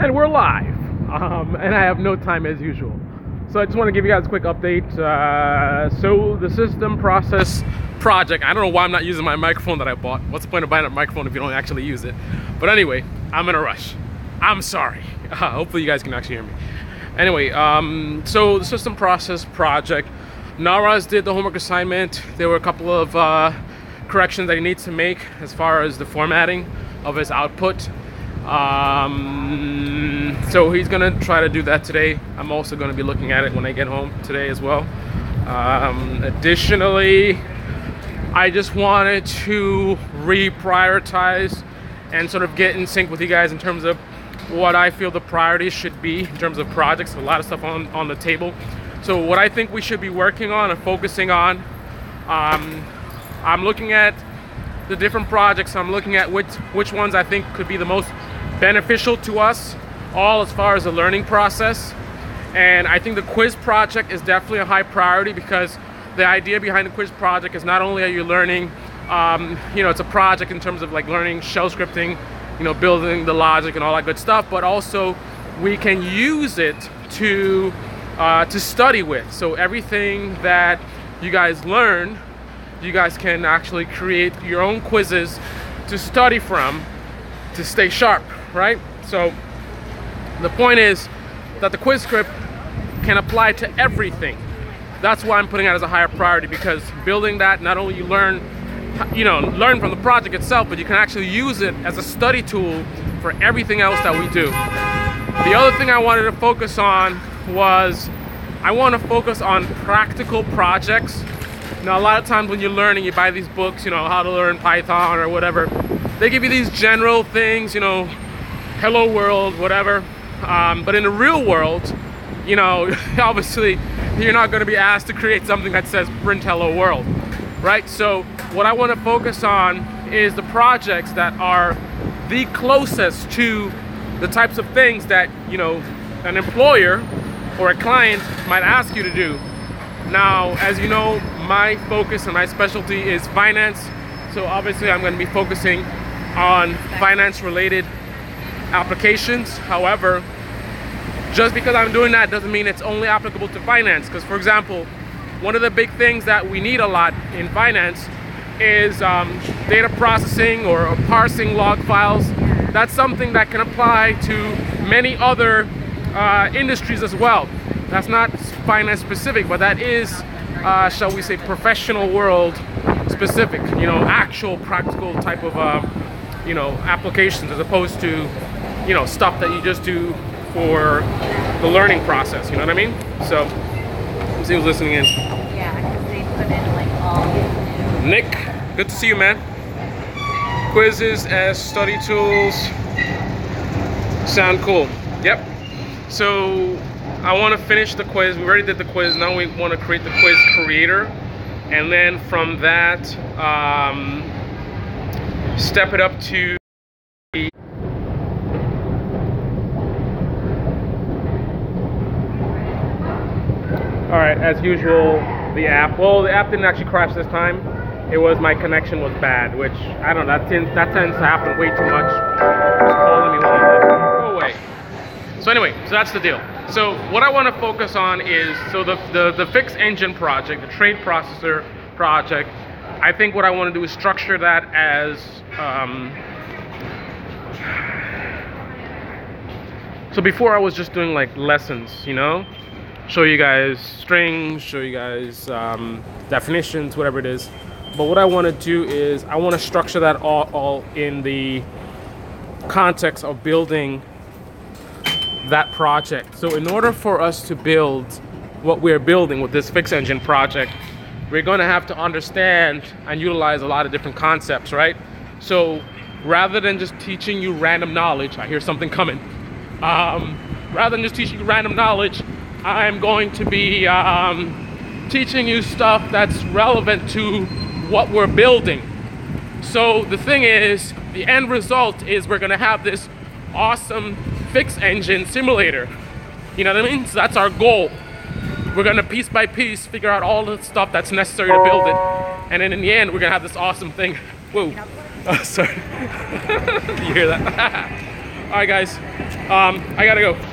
And we're live, and I have no time as usual. So I just want to give you guys a quick update. So the system process project, I don't know why I'm not using my microphone that I bought. What's the point of buying a microphone if you don't actually use it? But anyway, I'm in a rush. I'm sorry. Hopefully you guys can actually hear me. Anyway, so the system process project, Naraz did the homework assignment. There were a couple of corrections that he needs to make as far as the formatting of his output. So he's gonna try to do that today. I'm also gonna be looking at it when I get home today as well. Additionally, I just wanted to reprioritize and sort of get in sync with you guys in terms of what I feel the priorities should be in terms of projects. A lot of stuff on the table. So what I think we should be working on and focusing on, I'm looking at the different projects. I'm looking at which ones I think could be the most beneficial to us all as far as the learning process. And I think the quiz project is definitely a high priority, because the idea behind the quiz project is not only are you learning, it's a project in terms of like learning shell scripting, building the logic and all that good stuff, but also we can use it to study with. So everything that you guys learn, you guys can actually create your own quizzes to study from to stay sharp, right? So the point is that the quiz script can apply to everything. That's why I'm putting it as a higher priority, because building that, not only you learn from the project itself, but you can actually use it as a study tool for everything else that we do. The other thing I wanted to focus on was I want to focus on practical projects. Now, a lot of times when you're learning, you buy these books, how to learn Python or whatever. They give you these general things, hello world, whatever. But in the real world, obviously you're not going to be asked to create something that says print hello world, right? So what I want to focus on is the projects that are the closest to the types of things that, an employer or a client might ask you to do. Now, as you know, my focus and my specialty is finance. So obviously I'm going to be focusing on finance related applications. However, just because I'm doing that doesn't mean it's only applicable to finance. Because, for example, one of the big things that we need a lot in finance is data processing or parsing log files. That's something that can apply to many other industries as well. That's not finance specific, but that is, shall we say, professional world specific, actual practical type of, applications, as opposed to, stuff that you just do for the learning process, you know what I mean? So, let's see who's listening in. Yeah, because they put in like all new. Nick, good to see you, man. Quizzes as study tools sound cool. Yep. So I want to finish the quiz. We already did the quiz. Now we want to create the quiz creator, and then from that, step it up to all right, as usual, the app. Well, the app didn't actually crash this time. It was my connection was bad, which I don't know. That tends to happen way too much. It's calling me when I'm listening. Go away. So anyway, so that's the deal. So what I want to focus on is the fix engine project, the trade processor project. I think what I want to do is structure that as so before I was just doing like lessons, show you guys strings, show you guys definitions, whatever it is. But what I want to do is I want to structure that all in the context of building that project. So in order for us to build what we're building with this fix engine project, we're going to have to understand and utilize a lot of different concepts, right? So rather than just teaching you random knowledge, I hear something coming. Rather than just teaching you random knowledge, I'm going to be teaching you stuff that's relevant to what we're building. So the thing is, the end result is we're going to have this awesome fix engine simulator. You know what I mean? So that's our goal. We're going to piece by piece figure out all the stuff that's necessary to build it. And then in the end, we're going to have this awesome thing. Whoa. Oh, sorry. You hear that? All right, guys. I gotta go.